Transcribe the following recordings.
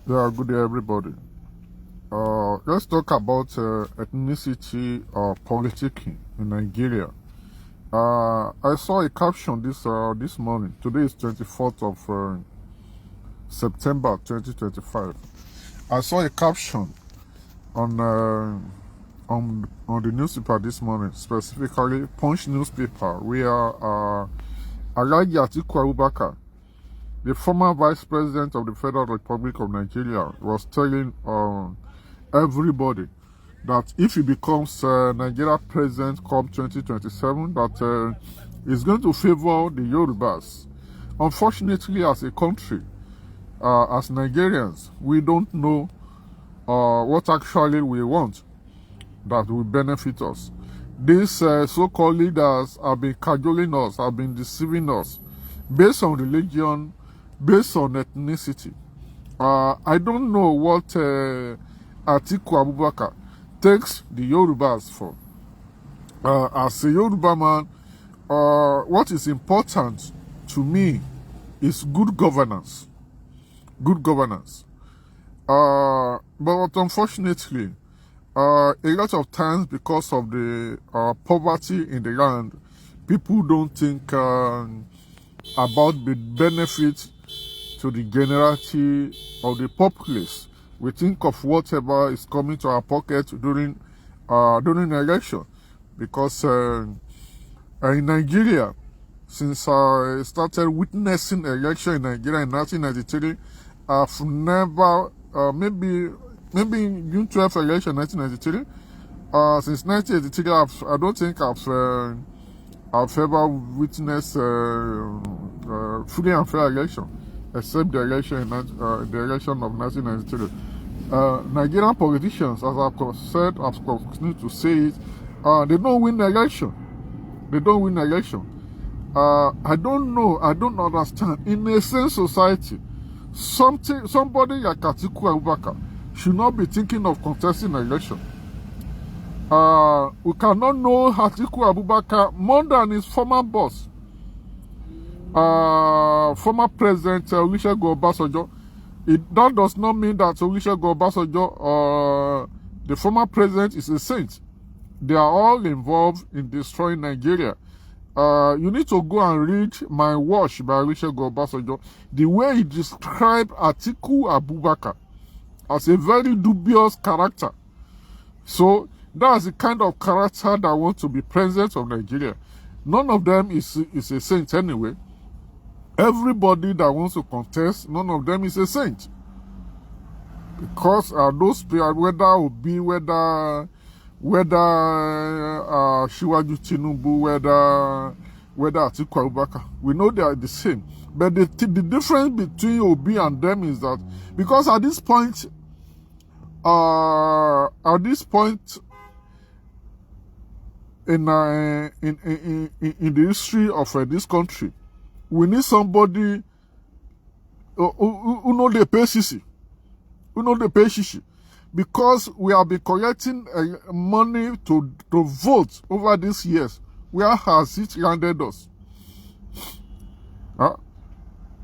Yeah, good day, everybody. Let's talk about ethnicity politicking in Nigeria. I saw a caption this morning. Today is 24th of September 2025. I saw a caption on the newspaper this morning, specifically Punch newspaper, where Alhaji Atiku Abubakar, the former Vice President of the Federal Republic of Nigeria, was telling everybody that if he becomes Nigeria President come 2027, that he's going to favor the Yorubas. Unfortunately, as a country, as Nigerians, we don't know what actually we want that will benefit us. These so-called leaders have been cajoling us, have been deceiving us based on religion, based on ethnicity. I don't know what Atiku Abubakar takes the Yorubas for. As a Yoruba man, what is important to me is good governance. Good governance. But unfortunately, a lot of times, because of the poverty in the land, people don't think about the benefit to the generality of the populace. We think of whatever is coming to our pocket during election, because in Nigeria, since I started witnessing election in Nigeria in 1993, I've never maybe in June 12 election 1993. Since 1983, I don't think I've ever witnessed free and fair election, except the election of 1993. Nigerian politicians, as I've said, I've continued to say it, they don't win the election. They don't win the election. I don't know. I don't understand. In a sane society, somebody like Atiku Abubakar should not be thinking of contesting an election. We cannot know Atiku Abubakar more than his former boss, former President Olusegun Obasanjo. That does not mean that Olusegun Obasanjo, the former president, is a saint. They are all involved in destroying Nigeria. You need to go and read My Wash by Olusegun Obasanjo. The way he described Atiku Abubakar as a very dubious character. So that's the kind of character that wants to be president of Nigeria. None of them is a saint anyway. Everybody that wants to contest, none of them is a saint. Because those people, whether Obi, whether Shiwaju Tinubu, whether Atiku Abubakar, we know they are the same. But the difference between Obi and them is that, because at this point in the history of this country, we need somebody who know the PCC, because we have been collecting money to vote over these years. Where has it landed us?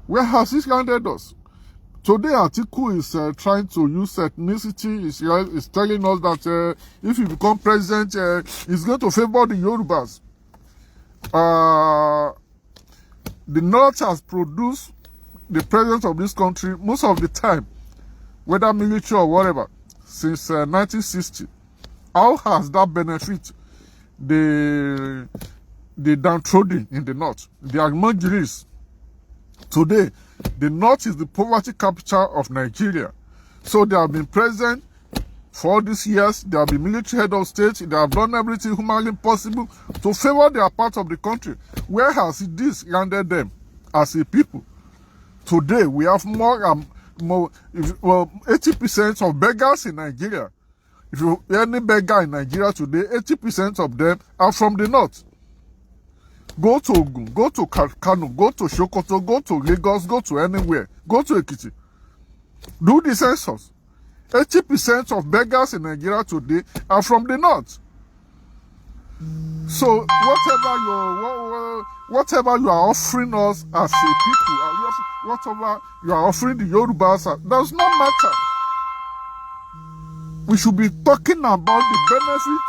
Where has it landed us? Today, Atiku is trying to use ethnicity. Is telling us that if he becomes president, he's going to favor the Yorubas. The North has produced the president of this country most of the time, whether military or whatever, since 1960. How has that benefit the downtrodden in the North, the Almajiris? Today, the North is the poverty capital of Nigeria. So they have been present for all these years. They have been military head of state. They have done everything humanly possible to favor their part of the country. Where has this landed them as a people? Today, we have more 80% of beggars in Nigeria. If you any beggar in Nigeria today, 80% of them are from the North. Go to Ogun, go to Kano, go to Sokoto, go to Lagos, go to anywhere, go to Ekiti. Do the census. 80% of beggars in Nigeria today are from the North. So whatever you are offering us as a people, whatever you are offering the Yorubas, does not matter. We should be talking about the benefit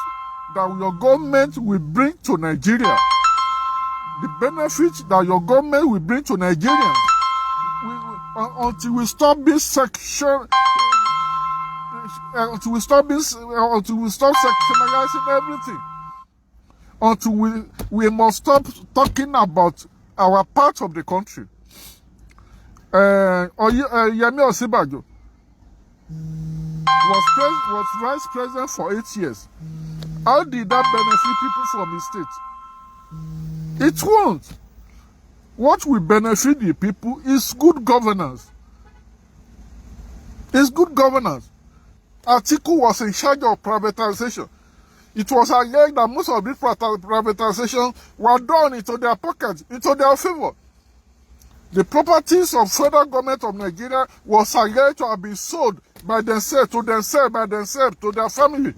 that your government will bring to Nigeria. The benefit that your government will bring to Nigerians. Until we stop being sexual, until we stop sectionalizing everything. Until we must stop talking about our part of the country. Yemi Osinbajo was vice president for 8 years. How did that benefit people from his state? It won't. What will benefit the people is good governance. It's good governance. Atiku was in charge of privatization. It was alleged that most of these privatizations were done into their pockets, into their favor. The properties of federal government of Nigeria was alleged to have been sold by themselves, to their family.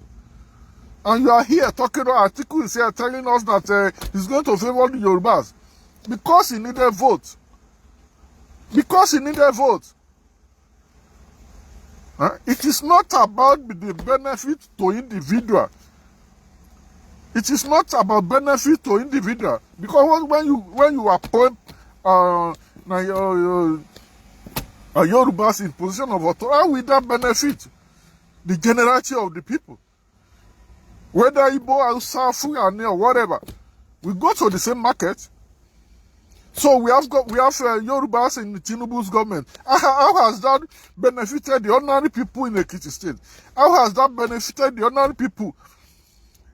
And you are here talking about Atiku is here telling us that he's going to favor the Yorubas. Because he needed votes. Because he needed votes. It is not about the benefit to individual. It is not about benefit to individual. Because when you appoint Yorubas in position of authority, how will that benefit the generality of the people? Whether Igbo, Hausa, Fulani, or whatever, we go to the same market. So we have Yorubas in Tinubu's government. How has that benefited the ordinary people in Ekiti State? How has that benefited the ordinary people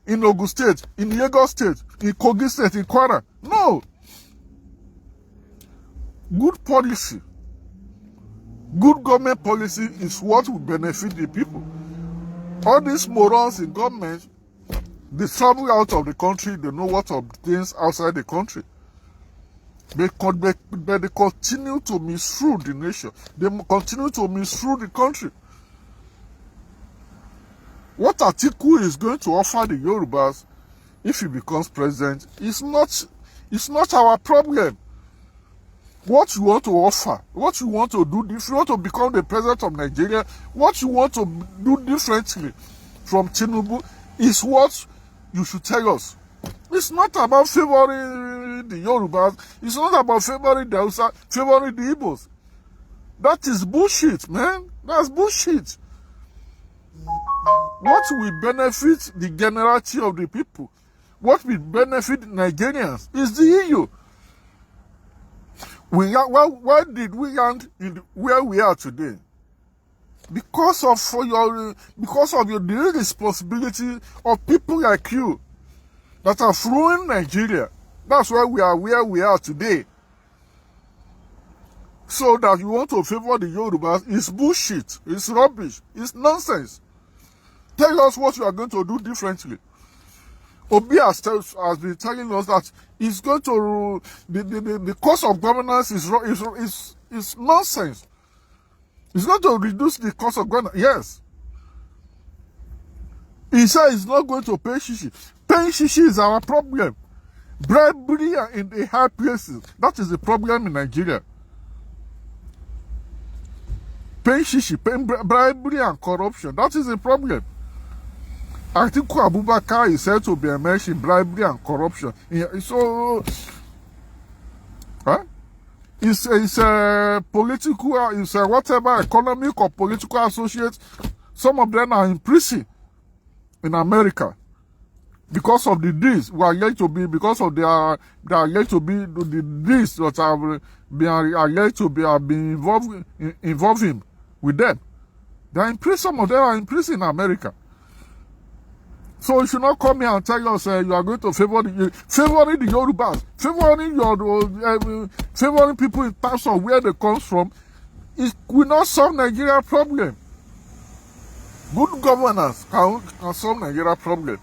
in Ogun State, in Lagos State, in Kogi State, in Kwara? No. Good policy, good government policy is what will benefit the people. All these morons in government, they travel out of the country, they know what of things outside the country. They continue to misrule the nation. They continue to misrule the country. What Atiku is going to offer the Yorubas if he becomes president is not our problem. What you want to offer, what you want to do, if you want to become the president of Nigeria, what you want to do differently from Tinubu is what you should tell us. It's not about favoring the Yorubas. It's not about favoring the Hausa, favoring the Igbos. That is bullshit, man. That's bullshit. What will benefit the generality of the people? What will benefit Nigerians is the EU. Why did we land where we are today? Because of the responsibility of people like you that are ruining Nigeria. That's why we are where we are today. So that you want to favor the Yorubas is bullshit. It's rubbish. It's nonsense. Tell us what you are going to do differently. Obi has been telling us that it's going to the cost of governance is nonsense. It's going to reduce the cost of governance. Yes. He said he's not going to pay shishi. Paying shishi is our problem. Bribery in the high places. That is the problem in Nigeria. Paying shishi, paying bribery and corruption. That is the problem. Atiku Abubakar is said to be immersed in bribery and corruption. So, it's a political, it's a whatever economic or political associates. Some of them are in prison in America because of the deals. We are yet to be because of they are yet to be the deals that have been involving with them. They are in prison. Some of them are in prison in America. So you should not come here and tell us you are going to favoring the Yorubas, favoring people in terms of where they come from. It will not solve Nigeria problem. Good governance can solve Nigeria problem.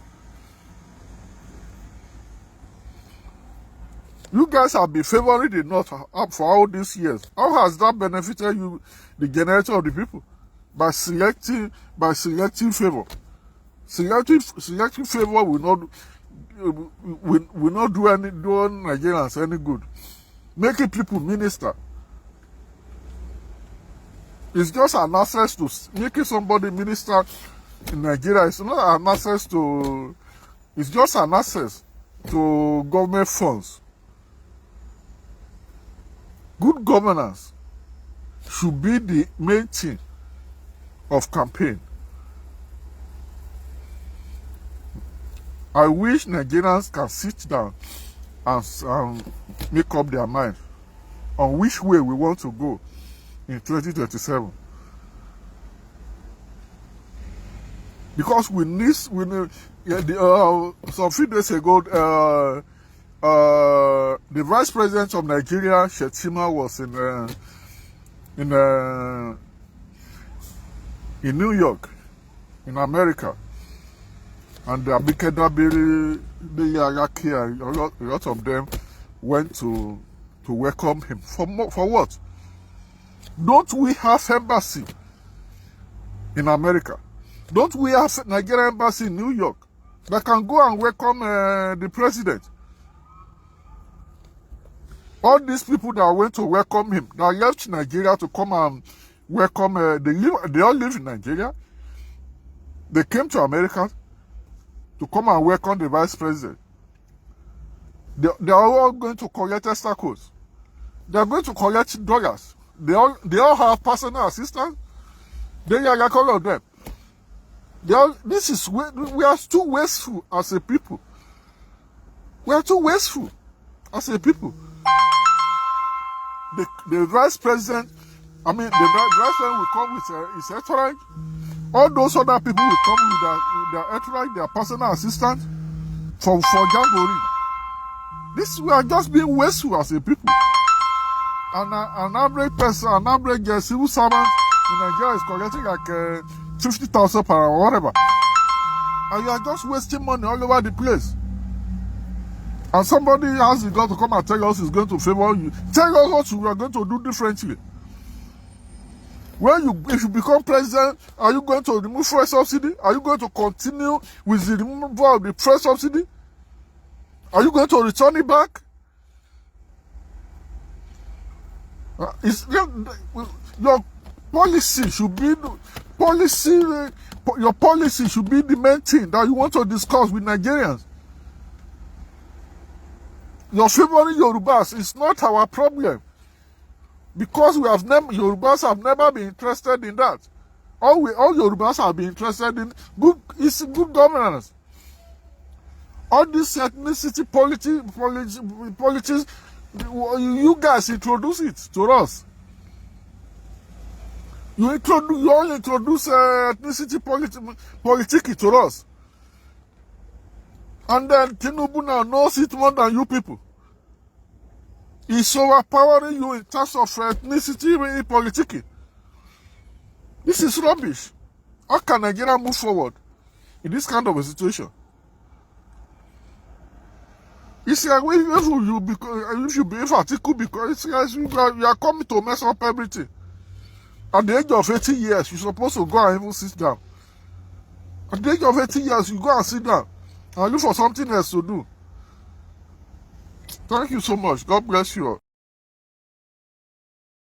You guys have been favoring the North for all these years. How has that benefited you, the generation of the people? By selecting favor. Selecting favor will not will not do Nigerians any good. Making people minister. It's just an access to making somebody minister in Nigeria. It's not an access to, it's just an access to government funds. Good governance should be the main thing of campaign. I wish Nigerians can sit down and make up their mind on which way we want to go in 2027. Because some few days ago, the Vice President of Nigeria, Shetima, was in New York, in America. And the Abike a lot of them went to welcome him. For what? Don't we have embassy in America? Don't we have Nigerian embassy in New York that can go and welcome the president? All these people that went to welcome him, that left Nigeria to come and welcome, they all live in Nigeria. They came to America to come and welcome the vice president. They are all going to collect extra codes. They are going to collect dollars. They all have personal assistants. They are like all of them. We are too wasteful as a people. We are too wasteful as a people. The vice president, the vice president will come with his entourage. All those other people will come with their entourage, their personal assistants for Jamboree. We are just being wasteful as a people. An average person, an average civil servant in Nigeria is collecting like 50,000 per hour or whatever. And you are just wasting money all over the place. And somebody has the God to come and tell us he's going to favor you. Tell us what you are going to do differently. If you become president, are you going to remove fuel subsidy? Are you going to continue with the removal of the fuel subsidy? Are you going to return it back? Your policy should be your policy should be the main thing that you want to discuss with Nigerians. Your favoring Yorubas is not our problem, because Yorubas have never been interested in that. All Yorubas have been interested in good governance. All this ethnicity politics, you guys introduce it to us. You all introduce ethnicity politics to us. And then Tinubu now knows it more than you people. He's overpowering you in terms of ethnicity politics. This is rubbish. How can Nigeria move forward in this kind of a situation? It's like if you be Atiku, because you are coming to mess up everything. At the age of 80 years, you're supposed to go and even sit down. At the age of 80 years, you go and sit down and look for something else to do. Thank you so much. God bless you all.